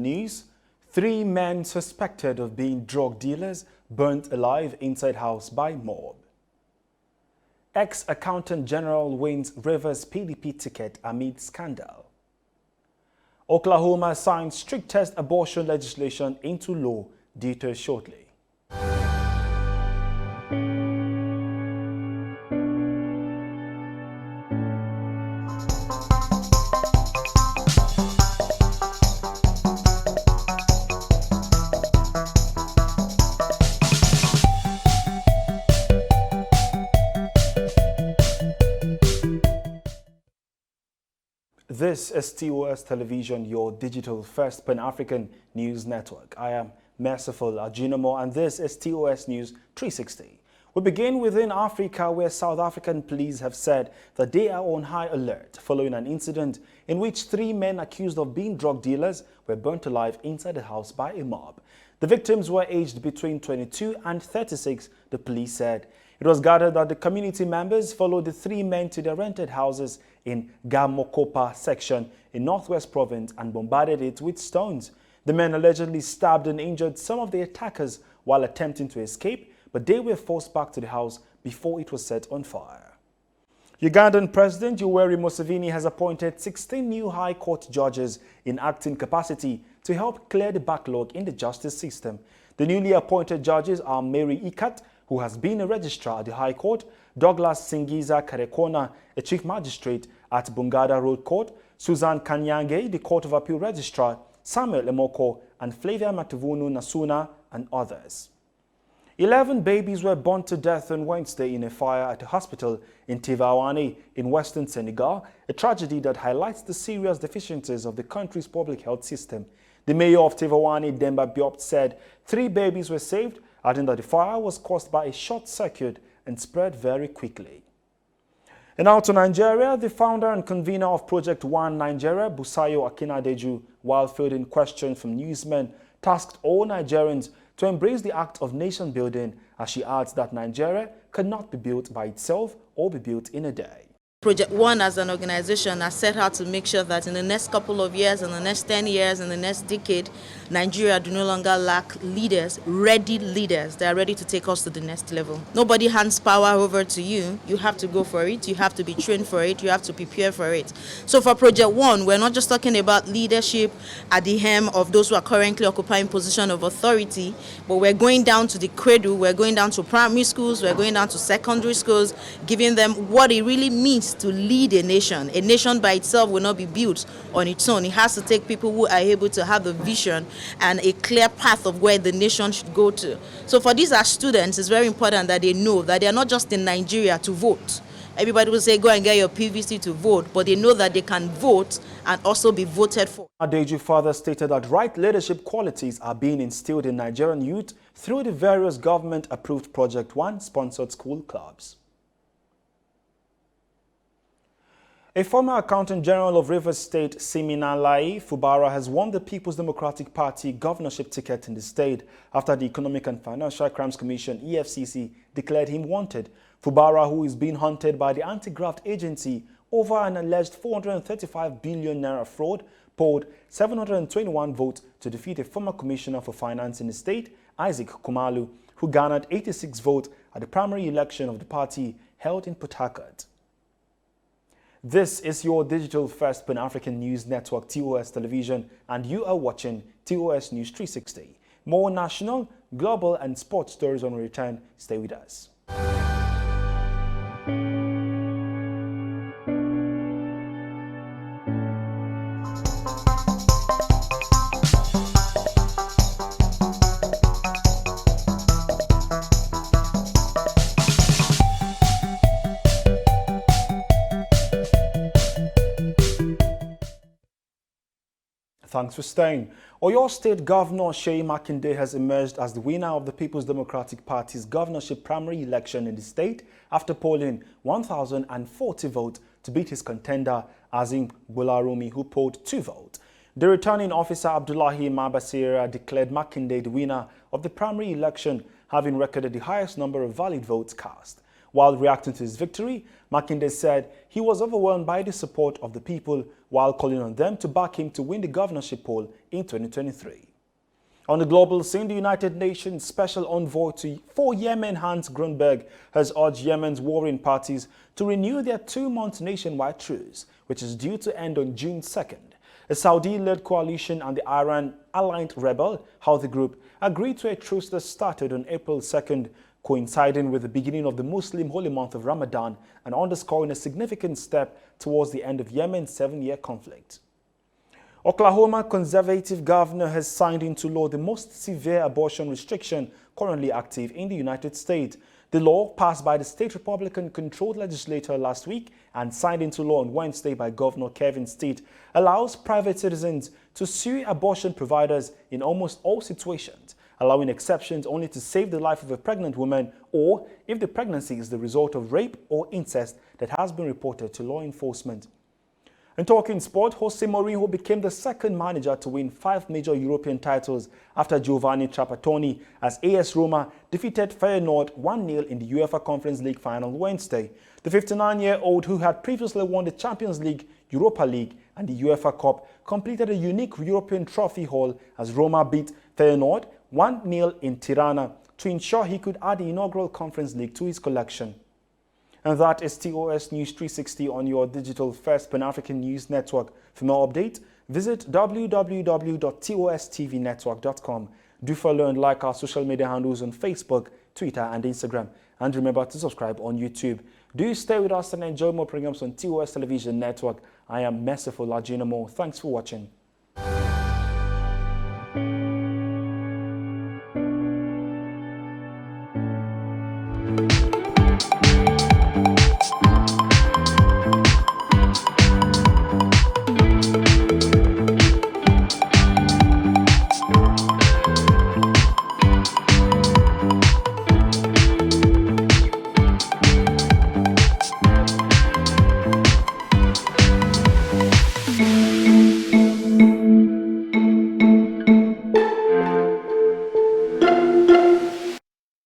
news, 3 men suspected of being drug dealers burnt alive inside house by mob. Ex-Accountant General wins Rivers PDP ticket amid scandal. Oklahoma signs strictest abortion legislation into law. Details shortly. This is TOS Television, your digital first Pan-African news network. I am Merciful Ajinomo, and this is TOS News 360. We begin within Africa, where South African police have said that they are on high alert following an incident in which 3 men accused of being drug dealers were burnt alive inside a house by a mob. The victims were aged between 22 and 36, the police said. It was gathered that the community members followed the 3 men to their rented houses in Gamokopa section in Northwest Province and bombarded it with stones. The men allegedly stabbed and injured some of the attackers while attempting to escape, but they were forced back to the house before it was set on fire. Ugandan President Yoweri Museveni has appointed 16 new High Court judges in acting capacity to help clear the backlog in the justice system. The newly appointed judges are Mary Ikat, who has been a registrar at the High Court, Douglas Singiza Karekona, a chief magistrate at Bungada Road Court, Susan Kanyange, the Court of Appeal registrar, Samuel Emoko, and Flavia Matuvunu Nasuna, and others. 11 babies were burnt to death on Wednesday in a fire at a hospital in Tivaouane in western Senegal, a tragedy that highlights the serious deficiencies of the country's public health system. The mayor of Tivaouane, Demba Biop, said 3 babies were saved, adding that the fire was caused by a short circuit and spread very quickly. And now to Nigeria, the founder and convener of Project One Nigeria, Busayo Akinadeju, while fielding questions from newsmen, tasked all Nigerians to embrace the act of nation building, as she adds that Nigeria cannot be built by itself or be built in a day. Project One as an organization has set out to make sure that in the next couple of years, in the next 10 years, in the next decade, Nigeria do no longer lack leaders, ready leaders that are ready to take us to the next level. Nobody hands power over to you. You have to go for it. You have to be trained for it. You have to prepare for it. So for Project One, we're not just talking about leadership at the helm of those who are currently occupying position of authority, but we're going down to the cradle. We're going down to primary schools. We're going down to secondary schools, giving them what it really means to lead a nation. A nation by itself will not be built on its own. It has to take people who are able to have the vision and a clear path of where the nation should go to. So for these our students, it's very important that they know that they are not just in Nigeria to vote. Everybody will say go and get your PVC to vote, but they know that they can vote and also be voted for. Adeju further stated that right leadership qualities are being instilled in Nigerian youth through the various government-approved Project One sponsored school clubs. A former Accountant General of Rivers State, Siminialayi Fubara, has won the People's Democratic Party governorship ticket in the state after the Economic and Financial Crimes Commission, EFCC, declared him wanted. Fubara, who is being hunted by the anti-graft agency over an alleged 435 billion naira fraud, polled 721 votes to defeat a former Commissioner for Finance in the state, Isaac Kumalu, who garnered 86 votes at the primary election of the party held in Port Harcourt. This is your digital first Pan-African news network, TOS Television, and you are watching TOS News 360. More national, global, and sports stories on return. Stay with us. Thanks for staying. Oyo State Governor Seyi Makinde has emerged as the winner of the People's Democratic Party's governorship primary election in the state after polling 1,040 votes to beat his contender Azim Bolarumi, who polled 2 votes. The returning officer Abdullahi Mabasira declared Makinde the winner of the primary election, having recorded the highest number of valid votes cast. While reacting to his victory, Makinde said he was overwhelmed by the support of the people while calling on them to back him to win the governorship poll in 2023. On the global scene, the United Nations Special Envoy for Yemen, Hans Grunberg, has urged Yemen's warring parties to renew their 2-month nationwide truce, which is due to end on June 2nd. A Saudi-led coalition and the Iran-aligned rebel Houthi group agreed to a truce that started on April 2nd, coinciding with the beginning of the Muslim holy month of Ramadan and underscoring a significant step towards the end of Yemen's 7-year conflict. Oklahoma conservative governor has signed into law the most severe abortion restriction currently active in the United States. The law, passed by the state Republican-controlled legislature last week and signed into law on Wednesday by Governor Kevin Stitt, allows private citizens to sue abortion providers in almost all situations, allowing exceptions only to save the life of a pregnant woman or if the pregnancy is the result of rape or incest that has been reported to law enforcement. And talking sport, Jose Mourinho became the second manager to win 5 major European titles after Giovanni Trapattoni as AS Roma defeated Feyenoord 1-0 in the UEFA Conference League final Wednesday. The 59-year-old, who had previously won the Champions League, Europa League and the UEFA Cup, completed a unique European trophy haul as Roma beat Feyenoord 1-0 in Tirana to ensure he could add the inaugural Conference League to his collection. And that is TOS News 360 on your digital first Pan-African news network. For more updates, visit www.tostvnetwork.com. Do follow and like our social media handles on Facebook, Twitter and Instagram. And remember to subscribe on YouTube. Do stay with us and enjoy more programs on TOS Television Network. I am Merciful Ajinamo. Thanks for watching.